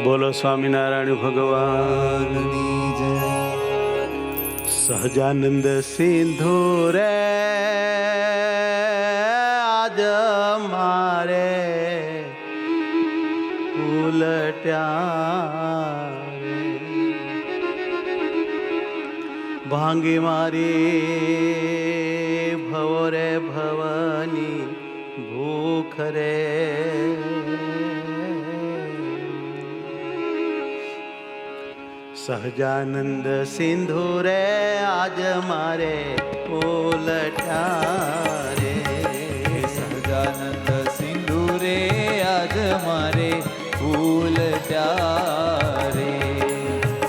બોલો સ્વામિનારાયણ ભગવાનની જય। સહજાનંદ સિંધુ રે આજ મારે ઉલટ્યા ભાંગી મારી ભવો રે ભવની ભૂખ રે। સહજાનંદ સિંધુ રે આજ મારે ઉલટ્યા રે। સહજાનંદ સિંધુ રે આજ મારે ઉલટ્યા રે।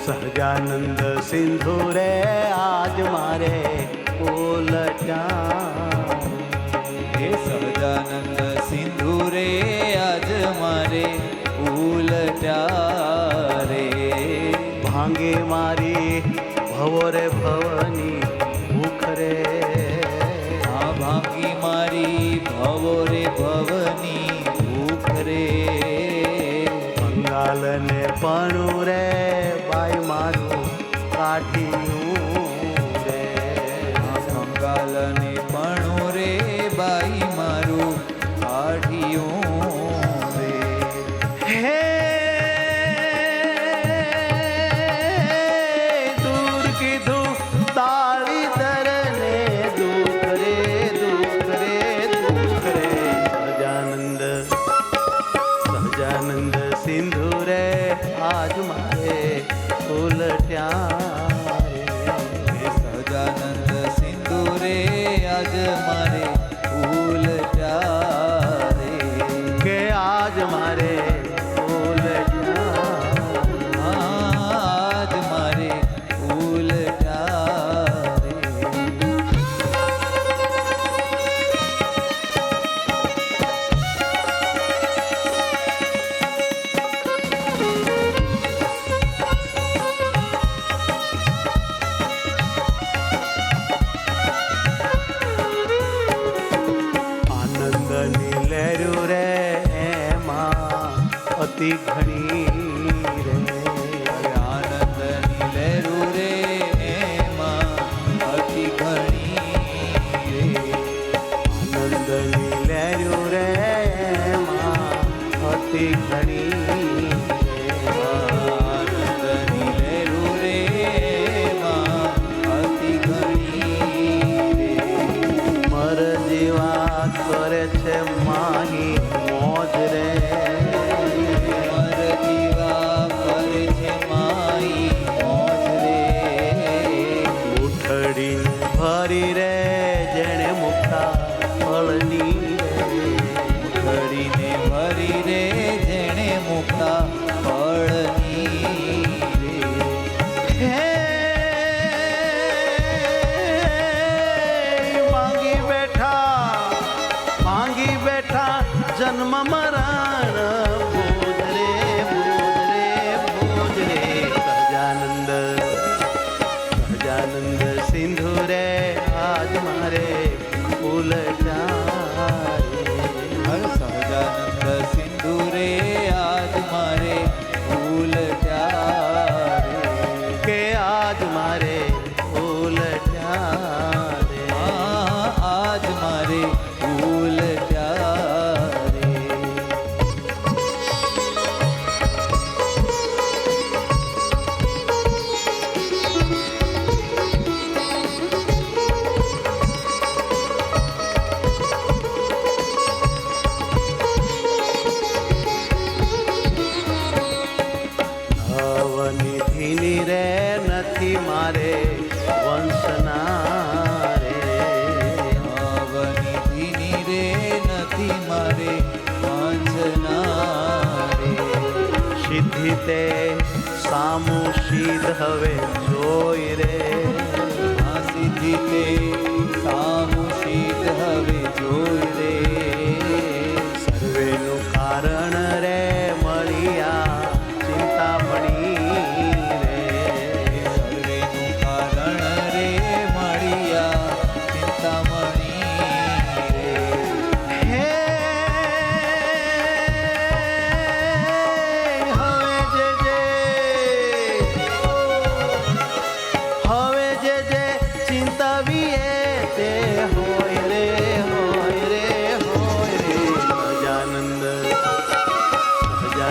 સહજાનંદ સિંધુ રે આજ મારે ઉલટ્યા હે સહજાનંદ સિંધુ રે આજ મારે ઉલટ્યા રે। ભાંગે મારી ભવો રે ભવની ભૂખ રે। આ ભાંગી મારી ભવો રે ભવની ભૂખ રે। બંગાલ ને પણું રે બાઈ મારું કાઠિયું રે। બંગાલ ને પણું રે બાઈ મારું કાઢિયું રે। હે દૂર કીધું તાળી દરને દુઃખ રે દુઃખ રે દુઃખ રે। સહજાનંદ સિંધુ રે આજ મારે ઉલટ્યા રે। સહજાનંદ સિંધુ રે આજ મારે ઉલટ્યા રે। કે આજ મારે ઉલટ્યા આજ મારે ઉલટ્યા રે। આનંદની લહેરું રે એમાં અતિ ઘણી રે। આનંદની લહેરું રે એમાં અતિ ઘણી રે। આનંદની લહેરું રે એમાં અતિ ઘણી રે। આનંદની લહેરું રે એમાં અતિ ઘણી રે। મર જેવા કરે છે માહી મોજ રે। મર જીવા કરે છે માઈ મોજ રે। ઉઠડી ભરી રે જેણે મુક્તા ફળની રે। ઉઠડીને ભરી રે જેણે મુક્તા ફળની રે। હે માંગી બેઠા જન્મ મરણ બોજ રે બોજ રે બોજ રે। સહજાનંદ સિંધુ રે આજ મારે ઉલટ્યા રે। હર સહજાનંદ સિંધુ રે આજ મારે ઉલટ્યા રે। કે આજ મારે ઉલટ્યા રે। આજ મારે ઉલટ્યા રે। અવનિધિની રે નથી મારે વંશના રે। અવનિધિની રે નથી મારે વાંચના રે। સિદ્ધિ તે સામું સિદ્ધ હવે જોઈ રે। આ સિદ્ધિ તે સામું શીત હવે જોઈ રે। સર્વેનું કારણ રે મળ્યા ચિંતામણી રે। સર્વેનું કારણ રે મળ્યા ચિંતામણી રે। હે હવે જે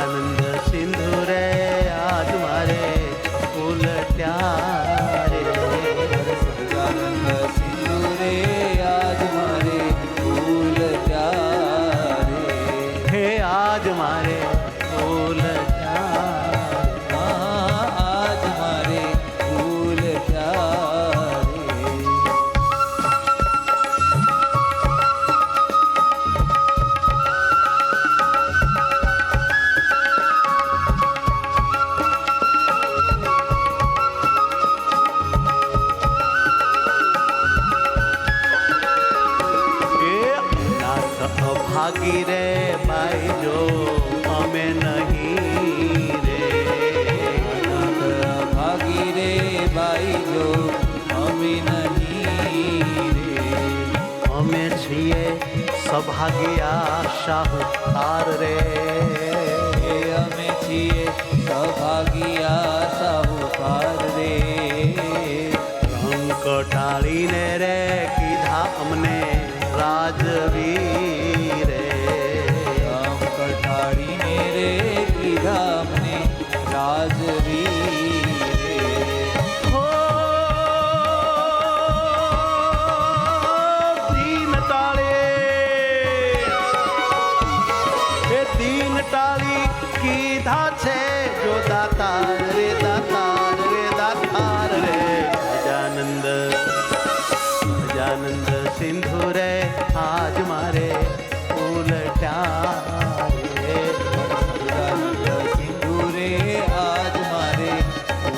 સહજાનંદ સિંધુ રે આજ મારે ઉલટ્યા રે. સહજાનંદ સિંધુ રે આજ મારે ઉલટ્યા રે. હે આજ મારે ઉલટ્યા આજ મારે ઉલટ્યા રે. ભાગી રે ભાઈ જો અમે નહીં રે. ભાગી રે ભાઈ જો અમે નહીં રે. અમે છીએ સભાગ્યા શાહુકાર રે. એ અમે છીએ સભાગિયા સાહુકાર રે. રંગ કટાળીને રે કીધા અમને રાજવી રે. રામ કઠાડીને રે કીધા અમને રાજવી રે. હો દીન ટાળે એ દીન ટાળી કીધા છે જો દાતાર રે દાતાર રે દાતાર રે. સહજાનંદ સહજાનંદ સિંધુ રે આજ મારે ઉલટ્યા રે. સહજાનંદ સિંધુ રે આજ મારે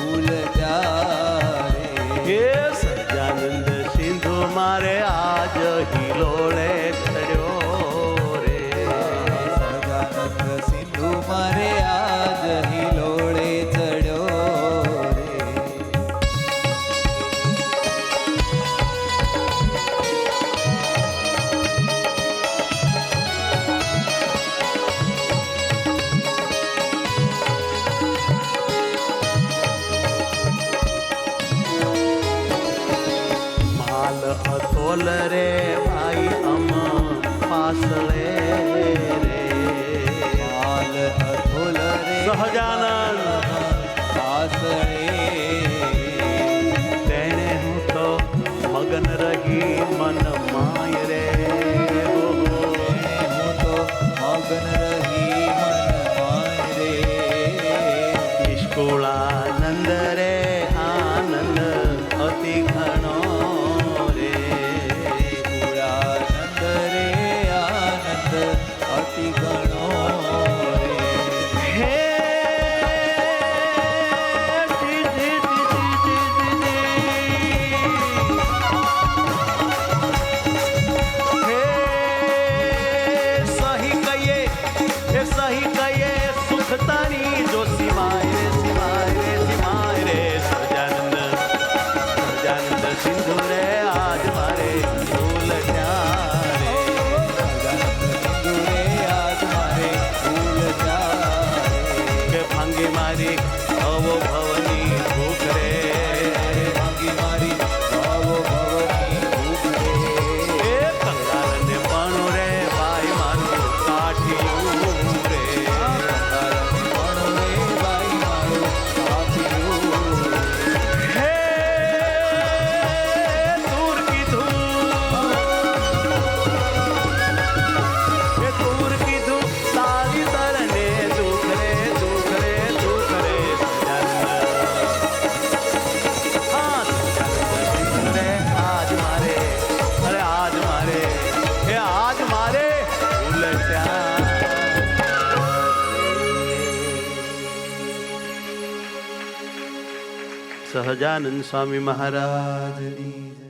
ઉલટ્યા રે. હે સહજાનંદ સિંધુ મારે આજ હિલોળે ચડ્યો રે. સહજાનંદ સિંધુ મારે આજ હિલોળે ચડ્યો રે. માલ અતોલ રે ભાઈ અમ પાસળે રે. હાલ અધોલ રે સહજાનંદ આસળે. તેણે હું તો મગન રહી મન માય રે. હું તો મગન રહી મન માય રે. નિષ્કુળાનંદ રે આનંદ અતિ ઘણો રે. પૂરાનંદ રે આનંદ અતિ ઘણો રે. હે જી જી જી જી જી જી. હે સહી કહીએ એ સહી કહીએ સુખ તારી જો સિવાય રે સિવાય રે સિવાય રે. સહજાનંદ સહજાનંદ સિંધુ રે આજ મારે ઉલટ્યા રે. સહજાનંદ સિંધુ રે આજ મારે ઉલટ્યા રે. કે ભાંગી મારી ભવો ભવની ભૂખ રે. ભાંગી મારી ભાવો ભવની ભૂખ રે. એ કંગાલને પણ રે ભાઈ મારું કાઠિયું રે. કારણે પણ રે ભાઈ મારું કાપ્યું રે. હે દૂર કીધું એ દૂર કીધું તારી તરને દુખ રે દુખ રે દુખ રે. સહજાનંદ હા સહજાનંદ સિંધુ રે આજ મારે અરે આજ મારે હે આજ મારે ઉલટ્યા. સહજાનંદ સ્વામી મહારાજ રાજની જય.